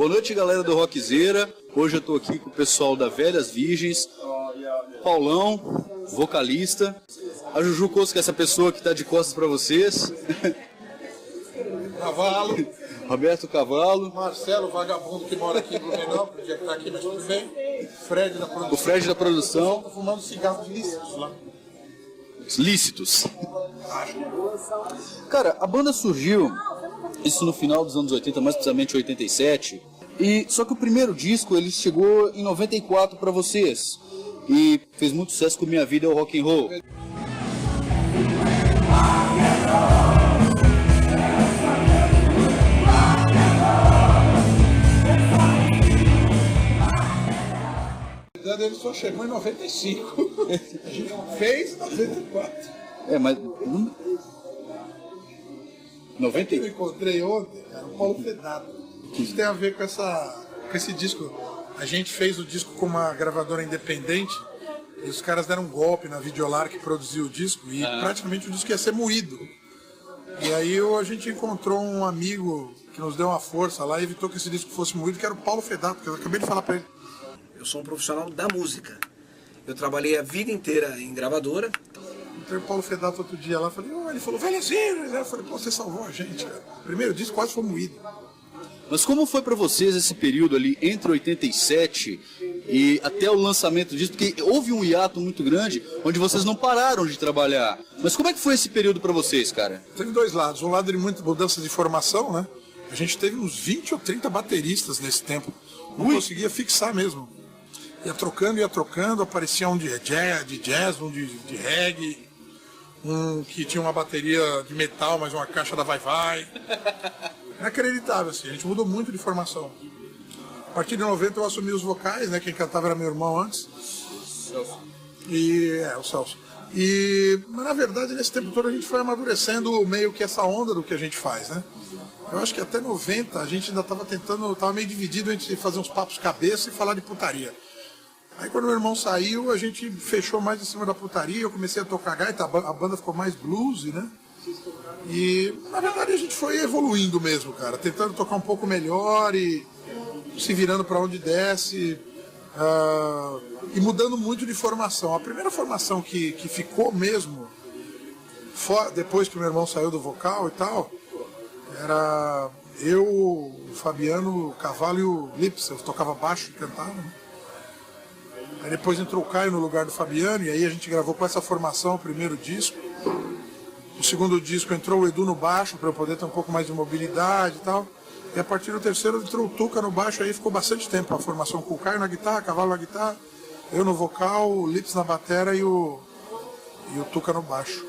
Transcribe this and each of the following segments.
Boa noite, galera do Rockzeira. Hoje eu tô aqui com o pessoal da Velhas Virgens, Paulão, vocalista, a Juju Costa, que é essa pessoa que tá de costas pra vocês, Cavalo, Roberto Cavalo, Marcelo, vagabundo que mora aqui em Blumenau, podia estar aqui, mas tudo bem. Fred da produção. o Fred da produção, Tô fumando cigarros lícitos lá. lícitos. Cara, a banda surgiu, isso no final dos anos 80, mais precisamente 87, e só que o primeiro disco ele chegou em 94 pra vocês e fez muito sucesso com Minha Vida é o Rock and Roll. Ele só chegou em 95. A gente fez 94. Mas... 90... Eu encontrei ontem, cara, o Paulo Fedato. Isso tem a ver com esse disco. A gente fez o disco com uma gravadora independente e os caras deram um golpe na Videolar que produziu o disco e praticamente o disco ia ser moído. E aí a gente encontrou um amigo que nos deu uma força lá e evitou que esse disco fosse moído, que era o Paulo Fedato, que eu acabei de falar pra ele. Eu sou um profissional da música. Eu trabalhei a vida inteira em gravadora. Encontrei o Paulo Fedato outro dia lá, falei, ele falou, Velhazinho, né? Eu falei, pô, você salvou a gente, cara. O primeiro disco quase foi moído. Mas como foi pra vocês esse período ali entre 87 e até o lançamento disso? Porque houve um hiato muito grande onde vocês não pararam de trabalhar. Mas como é que foi esse período pra vocês, cara? Teve dois lados. Um lado de muita mudança de formação, né? A gente teve uns 20 ou 30 bateristas nesse tempo. Não conseguia fixar mesmo. Ia trocando, aparecia um de jazz, um de reggae, um que tinha uma bateria de metal, mas uma caixa da Vai-Vai. Inacreditável, assim, a gente mudou muito de formação. A partir de 90 eu assumi os vocais, né? Quem cantava era meu irmão antes. Celso. O Celso. Mas na verdade, nesse tempo todo a gente foi amadurecendo meio que essa onda do que a gente faz, né? Eu acho que até 90 a gente ainda estava meio dividido entre fazer uns papos cabeça e falar de putaria. Aí quando meu irmão saiu, a gente fechou mais em cima da putaria, eu comecei a tocar gaita, a banda ficou mais blues, né? E na verdade a gente foi evoluindo mesmo, cara, tentando tocar um pouco melhor e se virando para onde desce, e mudando muito de formação. A primeira formação que ficou mesmo, depois que meu irmão saiu do vocal e tal, era eu, o Fabiano, o Cavalo e o Lips. Eu tocava baixo e cantava, né? Aí depois entrou o Caio no lugar do Fabiano, e aí a gente gravou com essa formação o primeiro disco. O segundo disco entrou o Edu no baixo, para eu poder ter um pouco mais de mobilidade e tal. E a partir do terceiro entrou o Tuca no baixo, aí ficou bastante tempo a formação com o Caio na guitarra, Cavalo na guitarra, eu no vocal, o Lips na batera e o Tuca no baixo.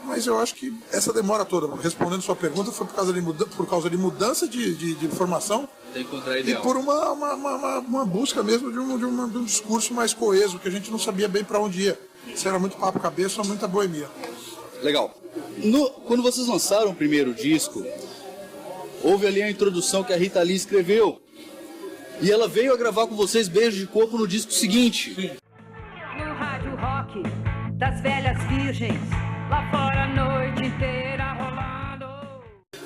Mas eu acho que essa demora toda, respondendo sua pergunta, foi por causa de mudança de formação e por uma busca mesmo de um discurso mais coeso, que a gente não sabia bem para onde ia. Se era muito papo cabeça ou muita boemia. Legal. Quando vocês lançaram o primeiro disco, houve ali a introdução que a Rita Lee escreveu. E ela veio a gravar com vocês Beijo de Coco no disco seguinte. Sim. No rádio rock das Velhas Virgens, lá fora a noite inteira rolando.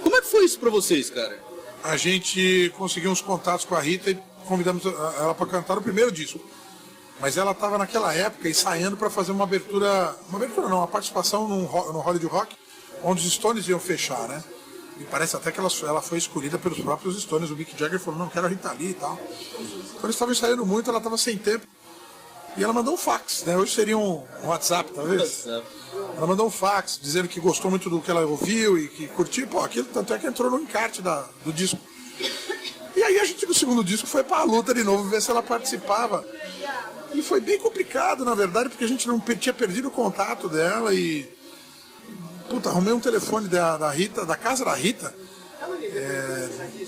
Como é que foi isso pra vocês, cara? A gente conseguiu uns contatos com a Rita e convidamos ela para cantar o primeiro disco. Mas ela estava naquela época ensaiando para fazer uma participação no Hollywood Rock, onde os Stones iam fechar, né? E parece até que ela foi escolhida pelos próprios Stones. O Mick Jagger falou, não, quero a Rita Lee e tal. Então eles estavam ensaiando muito, ela estava sem tempo. E ela mandou um fax, né? Hoje seria um WhatsApp, talvez. Ela mandou um fax dizendo que gostou muito do que ela ouviu e que curtiu. Pô, aquilo tanto é que entrou no encarte do disco. E aí a gente, no segundo disco, foi pra luta de novo, ver se ela participava. E foi bem complicado, na verdade, porque a gente não tinha perdido o contato dela e... Puta, arrumei um telefone da Rita, da casa da Rita,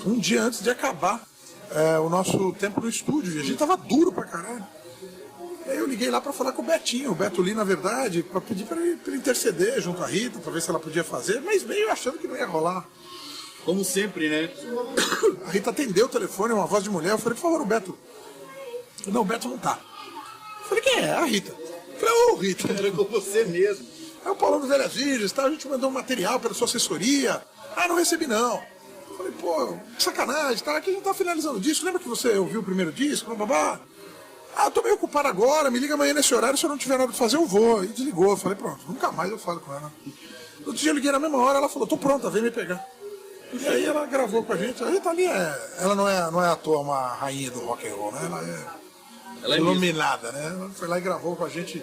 um dia antes de acabar o nosso tempo no estúdio. E a gente tava duro pra caralho. Aí eu liguei lá pra falar com o Betinho, o Beto Lee, na verdade, pra pedir pra ele interceder junto à Rita, pra ver se ela podia fazer, mas meio achando que não ia rolar. Como sempre, né? A Rita atendeu o telefone, uma voz de mulher, eu falei, por favor, o Beto. Não, o Beto não tá. Eu falei, quem é? A Rita. Eu falei, ô Rita. Era com você mesmo. Aí o Paulão do Velhas Virgens, tá? A gente mandou um material pela sua assessoria. Ah, não recebi não. Eu falei, pô, sacanagem, tá? Aqui a gente tá finalizando o disco. Lembra que você ouviu o primeiro disco? Babá? Ah, eu tô meio ocupado agora, me liga amanhã nesse horário, se eu não tiver nada pra fazer, eu vou. E desligou. Eu falei, pronto, nunca mais eu falo com ela. No outro dia eu liguei na mesma hora, ela falou, tô pronta, vem me pegar. E aí ela gravou com a gente. A Rita Lee ela não é à toa uma rainha do rock and roll, né? Ela é iluminada, né? Ela foi lá e gravou com a gente.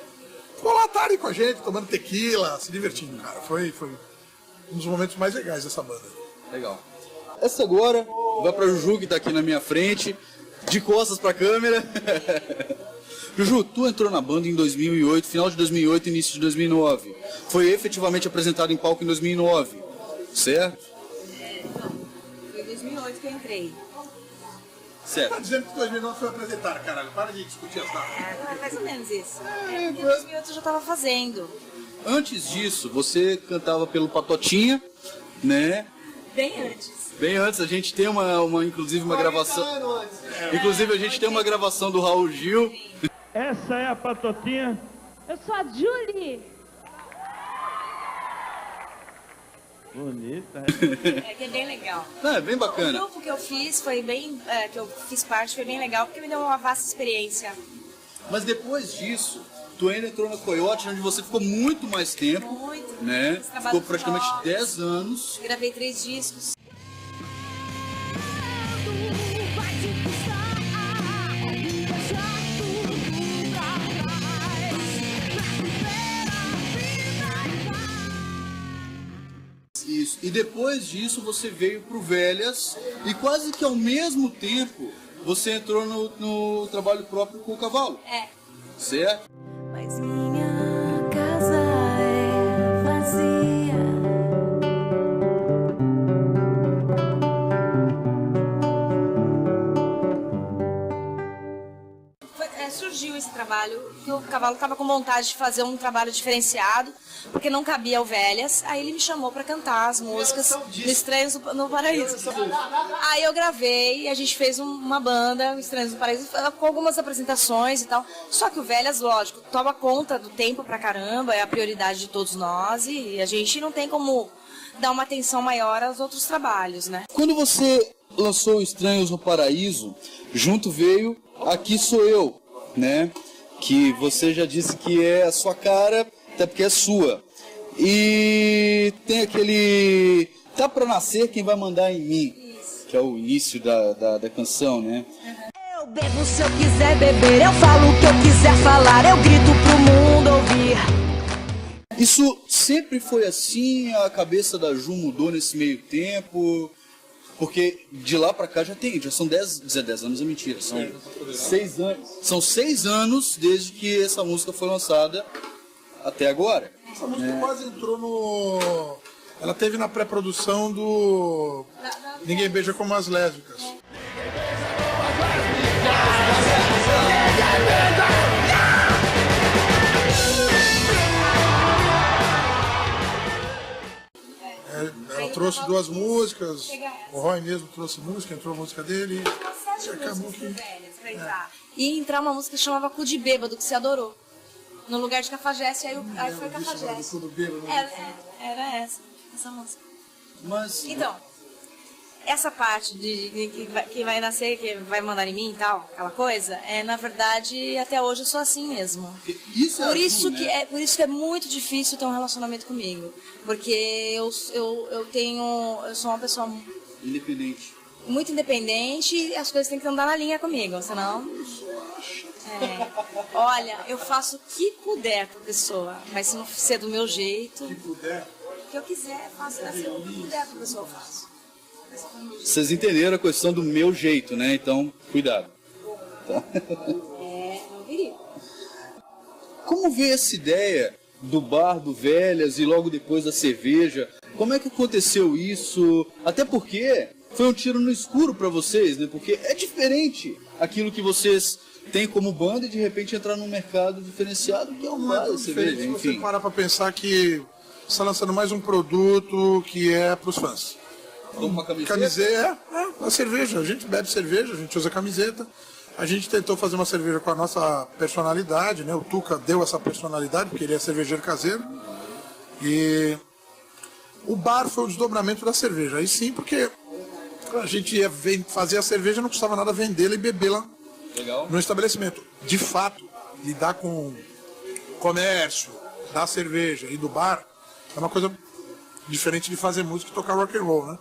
Ficou lá à tarde com a gente, tomando tequila, se divertindo, cara. Foi um dos momentos mais legais dessa banda. Legal. Essa agora vai pra Juju, que tá aqui na minha frente, de costas pra câmera. Juju, tu entrou na banda em 2008, final de 2008, início de 2009. Foi efetivamente apresentado em palco em 2009, certo? Foi em 2008 que eu entrei. Certo. Tá dizendo que 2009 foi apresentar, caralho. Para de discutir as datas. É mais ou menos isso. Em 2008 eu já estava fazendo. Antes disso, você cantava pelo Patotinha, né? Bem antes. Bem antes, a gente tem inclusive uma gravação. Inclusive a gente tem uma gravação do Raul Gil. Essa é a Patotinha. Eu sou a Julie. Bonita. É que é bem legal. É bem O bacana. grupo que eu fiz foi bem, que eu fiz parte, foi bem legal, porque me deu uma vasta experiência. Mas depois disso, tu ainda entrou na Coyote, onde você ficou muito mais tempo, Muito. né? Fiz trabalho Ficou praticamente solo. 10 anos. Gravei 3 discos. Vai te custar deixar tudo pra trás, pra viver a vida. Isso. E depois disso você veio pro Velhas e quase que ao mesmo tempo você entrou no trabalho próprio com o Cavalo, É. certo? Mas minha casa é vazia. Surgiu esse trabalho, que o Cavalo estava com vontade de fazer um trabalho diferenciado, porque não cabia ao Velhas. Aí ele me chamou para cantar as músicas no Estranhos no Paraíso. Aí eu gravei, a gente fez uma banda, Estranhos no Paraíso, com algumas apresentações e tal. Só que o Velhas, lógico, toma conta do tempo pra caramba, é a prioridade de todos nós e a gente não tem como dar uma atenção maior aos outros trabalhos, né? Quando você lançou Estranhos no Paraíso, junto veio Aqui Sou Eu, né? Que você já disse que é a sua cara, até porque é sua. E tem aquele Tá Pra Nascer Quem Vai Mandar em Mim, que é o início da canção, né? Eu bebo se eu quiser beber, eu falo o que eu quiser falar, eu grito pro mundo ouvir. Isso sempre foi assim? A cabeça da Ju mudou nesse meio tempo? Porque de lá pra cá já são 10 anos, é mentira, são 6 anos. São 6 anos desde que essa música foi lançada até agora. Essa música quase entrou no... Ela teve na pré-produção do Ninguém Beija Como as Lésbicas. Ela trouxe 2 músicas, o Roy mesmo trouxe música, entrou a música dele. E acabou que... Pra entrar. E entrar uma música que chamava Cu de Bêbado, que se adorou. No lugar de Cafajeste, aí foi Cafajeste. Tudo bêbado, Era essa música. Mas Então, essa parte que vai nascer, que vai mandar em mim e tal, aquela coisa, na verdade, até hoje eu sou assim mesmo. isso é Por a Ju, isso, né? por isso que é muito difícil ter um relacionamento comigo. Porque eu sou uma pessoa Independente. muito independente e as coisas têm que andar na linha comigo, senão... Olha, eu faço o que puder pra pessoa, mas se não ser do meu jeito... Se puder. O que eu quiser, faço. Se eu puder pra pessoa, eu faço. Vocês entenderam a questão do meu jeito, né? Então, cuidado. Tá? Não viria. Como veio essa ideia do bar do Velhas e logo depois da cerveja? Como é que aconteceu isso? Até porque foi um tiro no escuro pra vocês, né? Porque é diferente aquilo que vocês têm como banda e de repente entrar num mercado diferenciado que é um bar da cerveja, Se você enfim. parar pra pensar que você está lançando mais um produto que é pros fãs. Como uma camiseta? Camiseta, a cerveja. A gente bebe cerveja, a gente usa camiseta. A gente tentou fazer uma cerveja com a nossa personalidade, né? O Tuca deu essa personalidade, porque ele é cervejeiro caseiro. E o bar foi o desdobramento da cerveja. Aí sim, porque A gente ia fazer a cerveja, não custava nada vendê-la e bebê-la no estabelecimento. De fato, lidar com comércio da cerveja e do bar é uma coisa diferente de fazer música e tocar rock and roll, né?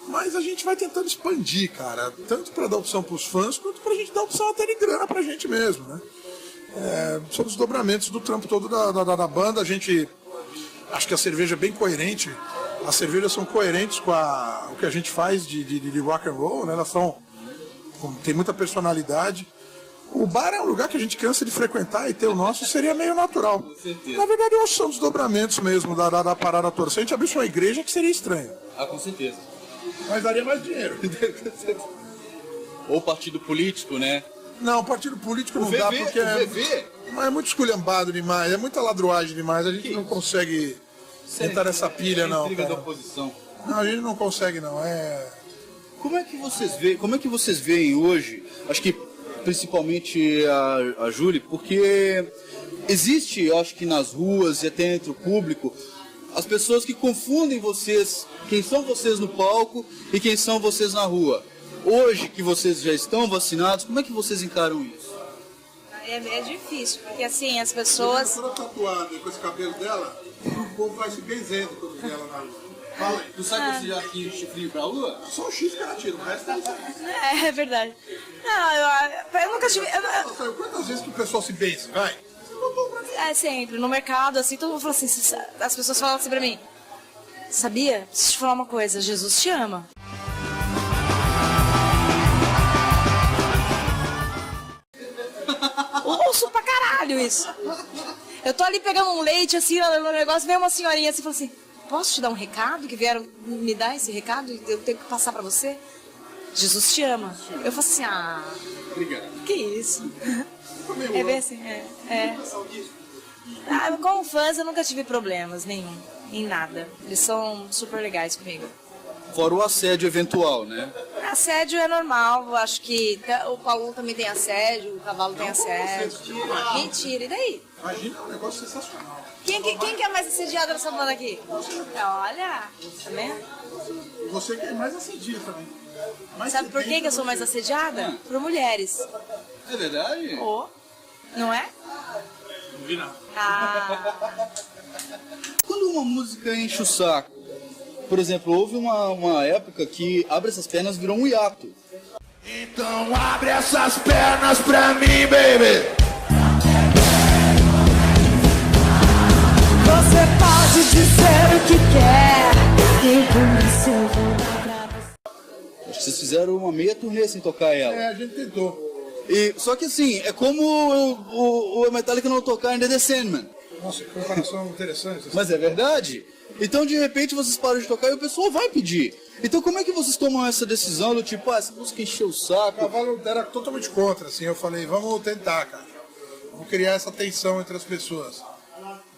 Mas a gente vai tentando expandir, cara, tanto para dar opção para os fãs, quanto para a gente dar opção até de grana pra gente mesmo, né? São os desdobramentos do trampo todo da banda. A gente acho que a cerveja é bem coerente. As cervejas são coerentes com o que a gente faz de rock and roll, né? Elas tem muita personalidade. O bar é um lugar que a gente cansa de frequentar e ter o nosso seria meio natural. Na verdade, eu acho que são desdobramentos mesmo da parada toda. Se a gente abrisse uma igreja, que seria estranho. Ah, com certeza. Mas daria mais dinheiro. Ou partido político, né? Não, partido político não VV, dá porque o é muito esculhambado demais, é muita ladruagem demais. A gente não consegue entrar nessa pilha, não. Intriga da Cara. oposição. Não, a gente não consegue, não. Como é que vocês veem hoje, acho que principalmente a Júlia, porque existe, eu acho que nas ruas e até entre o público, as pessoas que confundem vocês, quem são vocês no palco e quem são vocês na rua. Hoje que vocês já estão vacinados, como é que vocês encaram isso? É difícil, porque assim, as pessoas... Toda tatuada com esse cabelo dela, o povo vai se benzendo quando vê ela na rua. Fala aí. Tu sabe que você já tinha chifrinho pra lua? Só o X que ela tira, o resto é isso. É verdade. Não, eu nunca tive... Quantas vezes que o pessoal se benze, vai? Sempre, no mercado, assim, todo mundo fala assim, as pessoas falam assim pra mim, sabia? Preciso te falar uma coisa, Jesus te ama. Ouço pra caralho isso. Eu tô ali pegando um leite, assim, no negócio, vem uma senhorinha assim e fala assim, posso te dar um recado? Que vieram me dar esse recado e eu tenho que passar pra você? Jesus te ama. Eu falo assim, Obrigado. que isso? É bem assim, com fãs eu nunca tive problemas nenhum, em nada. Eles são super legais comigo. Fora o assédio eventual, né? Assédio é normal, eu acho que o Paulo também tem assédio, o Cavalo tem assédio. Mentira, e daí? Imagina, é um negócio sensacional. Quem que é mais assediado nessa banda aqui? Olha, tá vendo? Você que é mais assedia também. Mas Sabe por que eu sou mais assediada? Por mulheres. É verdade? Não é? Não vi nada. Quando uma música enche o saco, por exemplo, houve uma época que Abre Essas Pernas virou um hiato. Então abre essas pernas pra mim, baby. Você pode dizer o que quer, e por isso eu vou dar pra você. Acho que vocês fizeram uma meia turnê sem tocar ela. A gente tentou. Só que assim, é como o Metallica não tocar em The Sandman. Nossa, que comparação interessante. Mas é verdade. Então, de repente, vocês param de tocar e o pessoal vai pedir. Então, como é que vocês tomam essa decisão do tipo, essa música encheu o O saco? Cavalo era totalmente contra, assim. Eu falei, vamos tentar, cara. Vamos criar essa tensão entre as pessoas.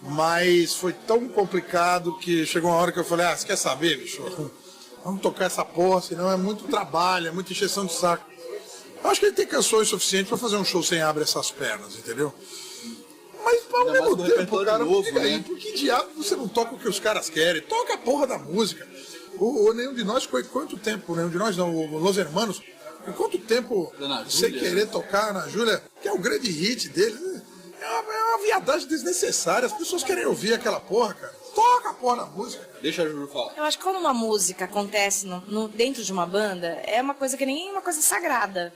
Mas foi tão complicado que chegou uma hora que eu falei, você quer saber, bicho? Vamos tocar essa porra, senão é muito trabalho, é muita encheção de saco. Eu acho que ele tem canções suficientes para fazer um show sem Abre Essas Pernas, entendeu? Mas ao mesmo tempo, cara, diga aí, por que diabo você não toca o que os caras querem? Toca a porra da música. Nenhum de nós ficou quanto tempo, nenhum de nós não, o Los Hermanos, em quanto tempo sem querer tocar na Júlia, que é o grande hit deles, é uma viadagem desnecessária, as pessoas querem ouvir aquela porra, cara. Toca a porra da música. Deixa a Júlia falar. Eu acho que quando uma música acontece dentro de uma banda, é uma coisa que nem uma coisa sagrada.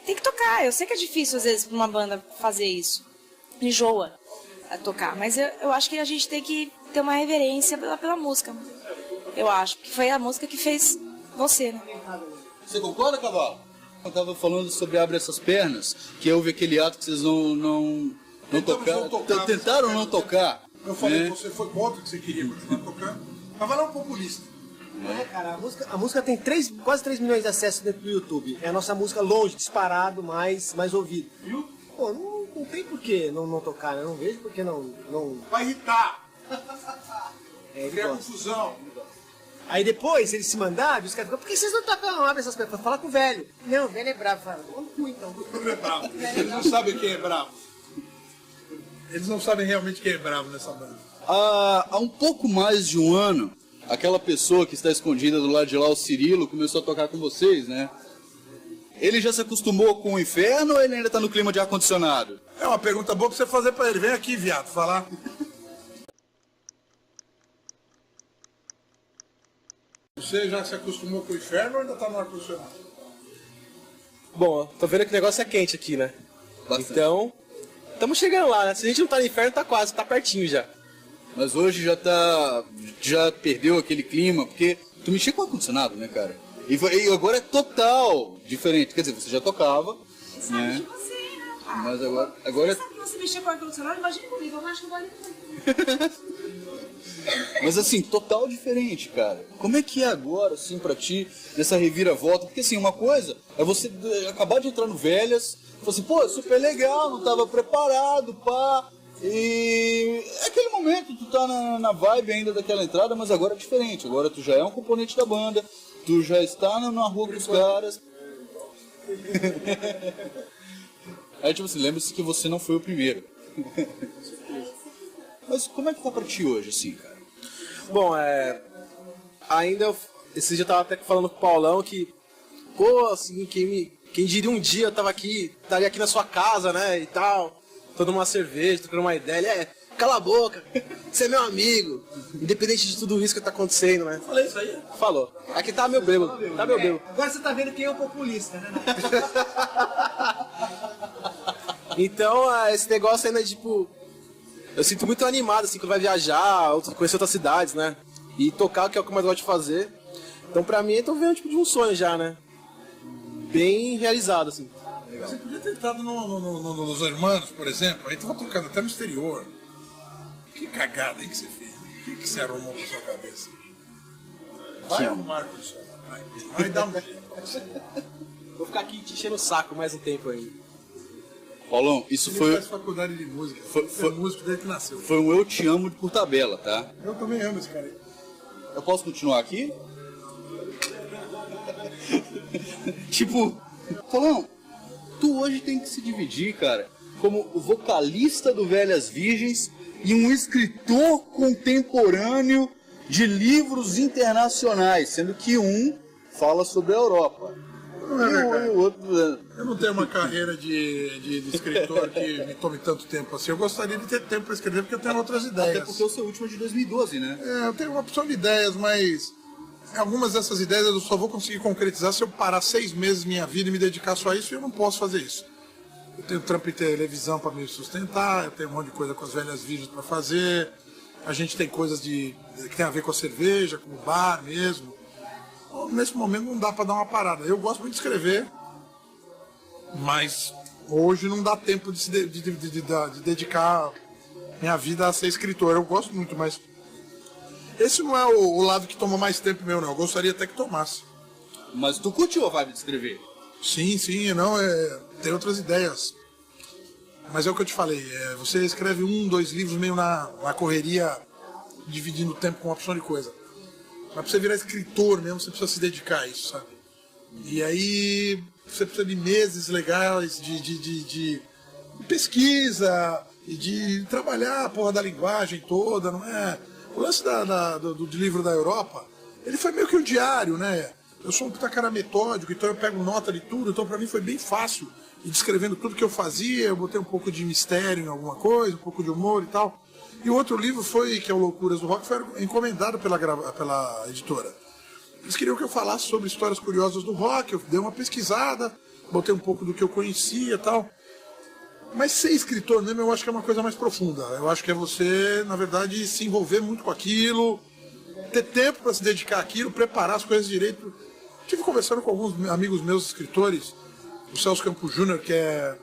Tem que tocar, eu sei que é difícil às vezes pra uma banda fazer isso. Enjoa a tocar, mas eu acho que a gente tem que ter uma reverência pela música. Eu acho que foi a música que fez você, né? Você concorda, Cavalo? Eu tava falando sobre Abre Essas Pernas, que houve aquele ato que vocês não tocaram. Tentaram não tocar. Eu falei, você foi contra o que você queria continuar tocando. Cavalo é um populista. Cara, a música tem quase 3 milhões de acessos dentro do YouTube. É a nossa música longe, disparado, mais ouvida. Pô, não tem por que não tocar, né? Não vejo por que não... Vai irritar. Cria confusão. Aí depois, eles se mandaram, os caras ficam, por que vocês não tocam, não abrem essas coisas? Fala com o velho. Não, o velho é bravo. Fala, vamos cu então. Ele é bravo. Eles não sabem quem é bravo. Eles não sabem realmente quem é bravo nessa banda. Há um pouco mais de um ano, aquela pessoa que está escondida do lado de lá, o Cirilo, começou a tocar com vocês, né? Ele já se acostumou com o inferno ou ele ainda tá no clima de ar-condicionado? É uma pergunta boa pra você fazer pra ele. Vem aqui, viado, falar. Você já se acostumou com o inferno ou ainda tá no ar-condicionado? Bom, tô vendo que o negócio é quente aqui, né? Bastante. Então, estamos chegando lá, né? Se a gente não tá no inferno, tá quase, tá pertinho já. Mas hoje já perdeu aquele clima, porque tu mexia com ar-condicionado, né, cara? E agora é total diferente. Quer dizer, você já tocava, né? De você, né? Mas agora Sabe que você mexer com ar-condicionado? Imagina comigo, eu acho que vale muito. Mas assim, total diferente, cara. Como é que é agora, assim, pra ti, nessa reviravolta? Porque assim, uma coisa é você acabar de entrar no Velhas, falar assim, pô, super legal, não tava preparado, pá. E é aquele momento, tu tá na vibe ainda daquela entrada, mas agora é diferente. Agora tu já é um componente da banda, tu já está na rua com os caras. Aí tipo assim, lembre-se que você não foi o primeiro. Mas como é que tá pra ti hoje, assim, cara? Bom, ainda esse dia eu tava até falando com o Paulão que, pô, assim, quem diria um dia eu tava aqui, estaria aqui na sua casa, né, e tal, tomando uma cerveja, trocando uma ideia, cala a boca, você é meu amigo, independente de tudo isso que tá acontecendo, né. Falei isso aí? Falou. Aqui tá meu bêbado, tá meu bêbado. Agora você tá vendo quem é o populista, né? Então, esse negócio ainda, tipo, eu sinto muito animado, assim, quando vai viajar, conhecer outras cidades, né? E tocar, que é o que eu mais gosto de fazer. Então, pra mim, eu tô vendo tipo de um sonho já, né? Bem realizado, assim. Legal. Você podia ter entrado nos Hermanos, por exemplo, aí tava tocando até no exterior. Que cagada aí que você fez. O que você arrumou com sua cabeça? Vai arrumar com isso. Vai dar um jeito. Vou ficar aqui te enchendo o saco mais um tempo aí. Paulão, isso Ele foi... faz faculdade de música. Foi músico desde que nasceu. Foi um eu te amo por tabela, tá? Eu também amo esse cara aí. Eu posso continuar aqui? Tipo, Paulão, tu hoje tem que se dividir, cara, como o vocalista do Velhas Virgens e um escritor contemporâneo de livros internacionais, sendo que um fala sobre a Europa. E o outro... Eu não tenho uma carreira de escritor que me tome tanto tempo assim. Eu gostaria de ter tempo para escrever porque eu tenho outras ideias. Até porque o seu último é de 2012, né? Eu tenho uma opção de ideias, mas algumas dessas ideias eu só vou conseguir concretizar se eu parar 6 meses da minha vida e me dedicar só a isso, e eu não posso fazer isso. Eu tenho trampo em televisão para me sustentar, eu tenho um monte de coisa com as Velhas Virgens para fazer, a gente tem coisas que tem a ver com a cerveja, com o bar mesmo. Nesse momento não dá para dar uma parada. Eu gosto muito de escrever, mas hoje não dá tempo de dedicar minha vida a ser escritor. Eu gosto muito, mas esse não é o lado que toma mais tempo meu, não. Eu gostaria até que tomasse. Mas tu curtiu a vibe de escrever? Sim, não, tem outras ideias. Mas é o que eu te falei, você escreve 1, 2 livros meio na correria, dividindo o tempo com uma opção de coisa. Mas pra você virar escritor mesmo, você precisa se dedicar a isso, sabe? E aí você precisa de meses legais de pesquisa e de trabalhar a porra da linguagem toda, não é? O lance do livro da Europa, ele foi meio que um diário, né? Eu sou um puta cara metódico, então eu pego nota de tudo, então pra mim foi bem fácil ir descrevendo tudo que eu fazia, eu botei um pouco de mistério em alguma coisa, um pouco de humor e tal. E o outro livro que é o Loucuras do Rock, foi encomendado pela editora. Eles queriam que eu falasse sobre histórias curiosas do rock, eu dei uma pesquisada, botei um pouco do que eu conhecia e tal. Mas ser escritor mesmo, eu acho que é uma coisa mais profunda. Eu acho que é você, na verdade, se envolver muito com aquilo, ter tempo para se dedicar àquilo, preparar as coisas direito. Estive conversando com alguns amigos meus escritores, o Celso Campos Júnior, que é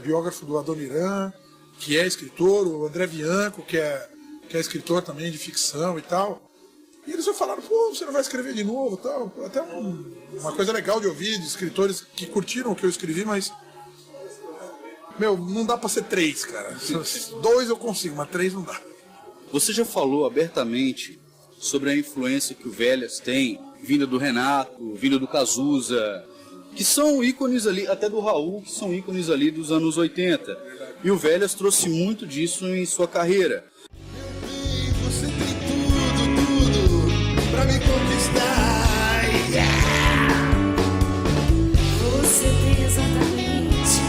biógrafo do Adoniran, que é escritor, o André Bianco, que é escritor também de ficção e tal. E eles só falaram, pô, você não vai escrever de novo e tal. Até uma coisa legal de ouvir, de escritores que curtiram o que eu escrevi, mas... Meu, não dá pra ser 3, cara. 2 eu consigo, mas 3 não dá. Você já falou abertamente sobre a influência que o Velhas tem, vinda do Renato, vinda do Cazuza, que são ícones ali, até do Raul, que são ícones ali dos anos 80. E o Velhas trouxe muito disso em sua carreira. Você tem tudo pra me conquistar. Você tem exatamente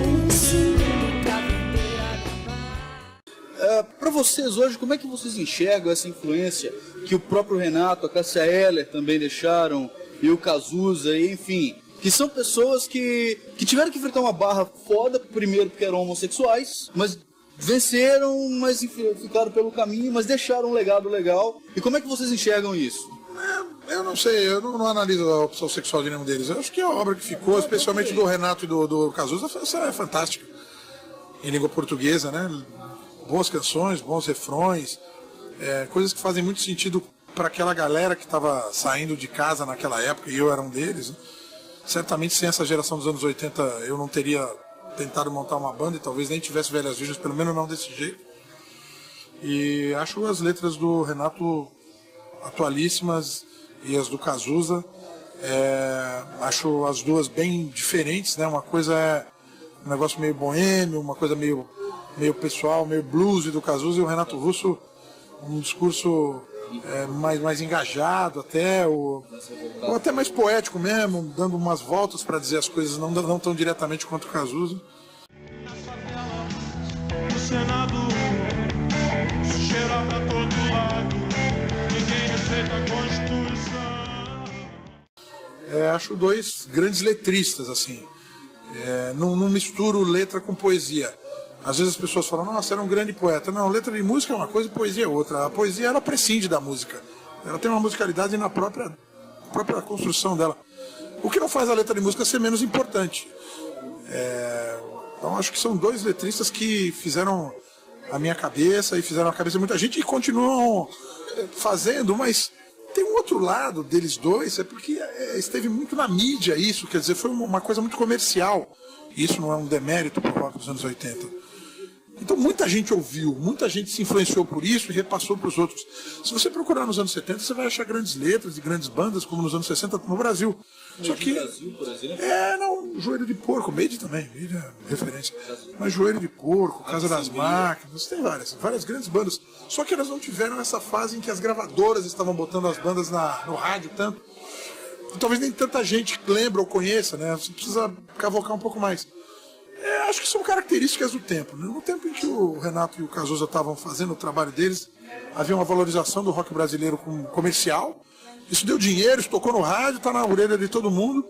um segundo pra vender a Para vocês hoje, como é que vocês enxergam essa influência que o próprio Renato, a Cássia Eller também deixaram, e o Cazuza, e, enfim, que são pessoas que tiveram que enfrentar uma barra foda, primeiro porque eram homossexuais, mas venceram, mas ficaram pelo caminho, mas deixaram um legado legal. E como é que vocês enxergam isso? Eu não sei, eu não analiso a opção sexual de nenhum deles. Eu acho que a obra que ficou, especialmente do Renato e do Cazuza, é fantástica. Em língua portuguesa, né? Boas canções, bons refrões, coisas que fazem muito sentido para aquela galera que estava saindo de casa naquela época, e eu era um deles. Né? Certamente sem essa geração dos anos 80 eu não teria tentado montar uma banda e talvez nem tivesse Velhas Virgens, pelo menos não desse jeito. E acho as letras do Renato atualíssimas e as do Cazuza, acho as duas bem diferentes, né? Uma coisa é um negócio meio boêmio, uma coisa meio pessoal, meio blues do Cazuza, e o Renato Russo um discurso mais engajado até, ou até mais poético mesmo, dando umas voltas para dizer as coisas, não tão diretamente quanto o Cazuza. O Senado se cheira pra todo lado, ninguém respeita a Constituição. Acho dois grandes letristas, assim. Não misturo letra com poesia. Às vezes as pessoas falam, nossa, era um grande poeta. Não, letra de música é uma coisa e poesia é outra. A poesia, ela prescinde da música. Ela tem uma musicalidade na própria construção dela. O que não faz a letra de música ser menos importante. Então acho que são dois letristas que fizeram a minha cabeça e fizeram a cabeça de muita gente e continuam fazendo, mas tem um outro lado deles dois, porque esteve muito na mídia isso, quer dizer, foi uma coisa muito comercial. Isso não é um demérito para o rock dos anos 80. Então muita gente ouviu, muita gente se influenciou por isso e repassou para os outros. Se você procurar nos anos 70, você vai achar grandes letras de grandes bandas, como nos anos 60 no Brasil. Só que, no Brasil, por exemplo? Não, Joelho de Porco, Made também, Made é referência. Mas Joelho de Porco, Casa das Máquinas, tem várias grandes bandas. Só que elas não tiveram essa fase em que as gravadoras estavam botando as bandas no rádio tanto. E talvez nem tanta gente lembra ou conheça, né? Você precisa cavocar um pouco mais. Acho que são características do tempo. Né? No tempo em que o Renato e o Cazuza estavam fazendo o trabalho deles, havia uma valorização do rock brasileiro como comercial. Isso deu dinheiro, isso tocou no rádio, está na orelha de todo mundo.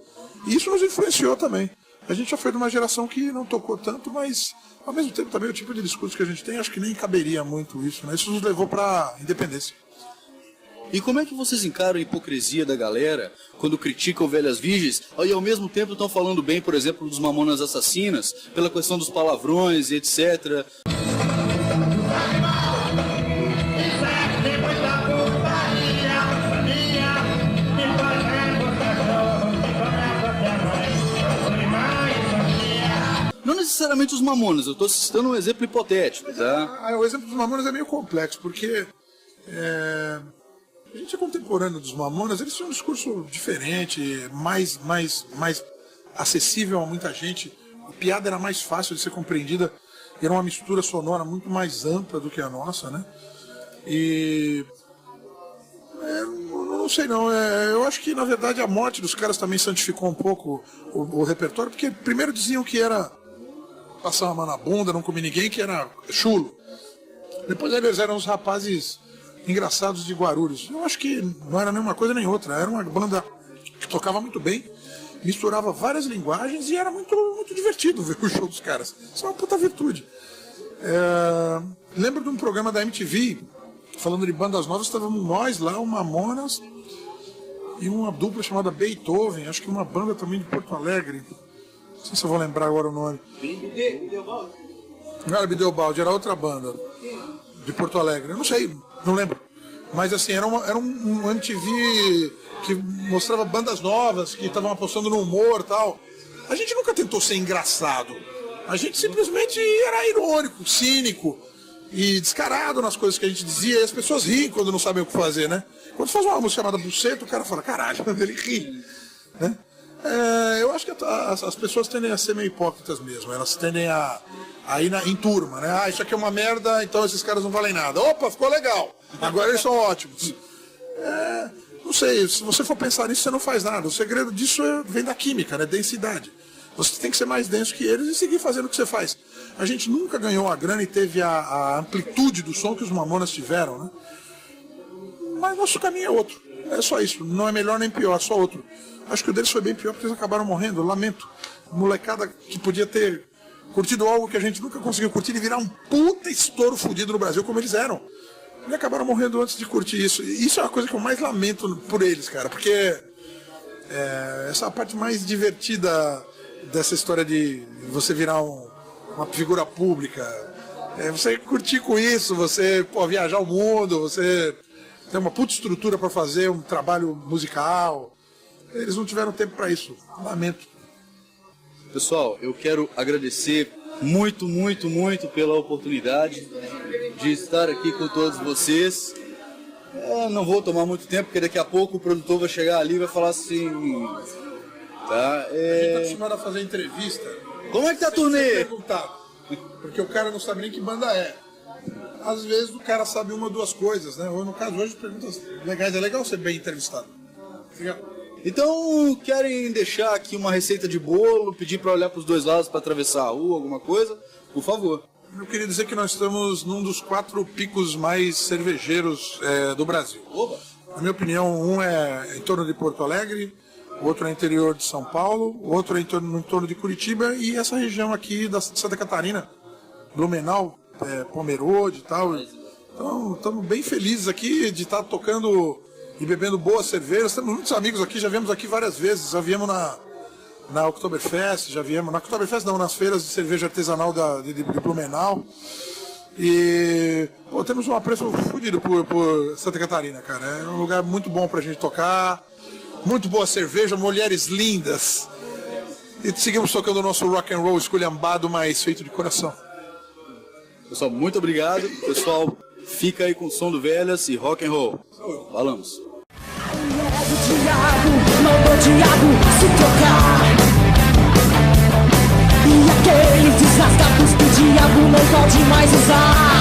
E isso nos influenciou também. A gente já foi de uma geração que não tocou tanto, mas ao mesmo tempo também o tipo de discurso que a gente tem, acho que nem caberia muito isso. Né? Isso nos levou para a independência. E como é que vocês encaram a hipocrisia da galera quando criticam Velhas Virgens e ao mesmo tempo estão falando bem, por exemplo, dos Mamonas Assassinas, pela questão dos palavrões e etc. Não necessariamente os Mamonas, eu estou citando um exemplo hipotético, tá? O exemplo dos Mamonas é meio complexo, porque a gente é contemporâneo dos Mamonas, eles têm um discurso diferente, mais acessível a muita gente. A piada era mais fácil de ser compreendida, era uma mistura sonora muito mais ampla do que a nossa, né? E não sei não, eu acho que na verdade a morte dos caras também santificou um pouco o repertório, porque primeiro diziam que era passar uma mão na bunda, não comer ninguém, que era chulo. Depois eles eram os rapazes engraçados de Guarulhos. Eu acho que não era nem uma coisa nem outra, era uma banda que tocava muito bem, misturava várias linguagens e era muito, muito divertido ver o show dos caras. Isso é uma puta virtude. Lembro de um programa da MTV, falando de bandas novas, estávamos nós lá, o Mamonas e uma dupla chamada Beethoven, acho que uma banda também de Porto Alegre. Não sei se eu vou lembrar agora o nome. Não era Bideobaldi, era outra banda de Porto Alegre. Eu não sei, não lembro. Mas assim, era um MTV que mostrava bandas novas, que estavam apostando no humor e tal. A gente nunca tentou ser engraçado. A gente simplesmente era irônico, cínico e descarado nas coisas que a gente dizia. E as pessoas riem quando não sabem o que fazer, né? Quando faz uma música chamada Buceta, o cara fala, caralho, ele ri. Né? Eu acho que as pessoas tendem a ser meio hipócritas mesmo. Elas tendem a ir em turma, né? Isso aqui é uma merda, então esses caras não valem nada. Opa, ficou legal. Agora eles são ótimos. Não sei, se você for pensar nisso, você não faz nada. O segredo disso vem da química, né? Densidade. Você tem que ser mais denso que eles e seguir fazendo o que você faz. A gente nunca ganhou a grana e teve a amplitude do som que os Mamonas tiveram, né? Mas nosso caminho é outro. É só isso. Não é melhor nem pior, é só outro. Acho que o deles foi bem pior porque eles acabaram morrendo. Eu lamento. Molecada que podia ter curtido algo que a gente nunca conseguiu curtir e virar um puta estouro fudido no Brasil como eles eram. E acabaram morrendo antes de curtir isso. E isso é uma coisa que eu mais lamento por eles, cara. Porque essa é a parte mais divertida dessa história de você virar uma figura pública. Você curtir com isso, você viajar o mundo, você ter uma puta estrutura para fazer um trabalho musical. Eles não tiveram tempo para isso. Lamento. Pessoal, eu quero agradecer muito, muito, muito pela oportunidade de estar aqui com todos vocês. Não vou tomar muito tempo, porque daqui a pouco o produtor vai chegar ali e vai falar assim... Tá, A gente tá acostumado a fazer entrevista. Como é que tá a turnê? Porque o cara não sabe nem que banda é. Às vezes o cara sabe uma ou duas coisas, né? Ou no caso hoje, perguntas legais. É legal ser bem entrevistado. Então, querem deixar aqui uma receita de bolo, pedir para olhar para os dois lados para atravessar a rua, alguma coisa? Por favor. Eu queria dizer que nós estamos num dos 4 picos mais cervejeiros do Brasil. Oba. Na minha opinião, um é em torno de Porto Alegre, o outro é interior de São Paulo, o outro é em torno de Curitiba e essa região aqui de Santa Catarina, Blumenau, Pomerode e tal. Então, estamos bem felizes aqui de estar tocando e bebendo boas cervejas. Temos muitos amigos aqui, já viemos aqui várias vezes, já viemos na Oktoberfest, já viemos na Oktoberfest não, nas feiras de cerveja artesanal de Blumenau. E temos um apreço fodido por Santa Catarina, cara. É um lugar muito bom pra gente tocar, muito boa cerveja, mulheres lindas. E seguimos tocando o nosso rock and roll esculhambado, mas feito de coração. Pessoal, muito obrigado. Pessoal, fica aí com o som do Velhas e rock and roll. Falamos. O diabo mandou o diabo se trocar. E aqueles desgastados que o diabo não pode mais usar.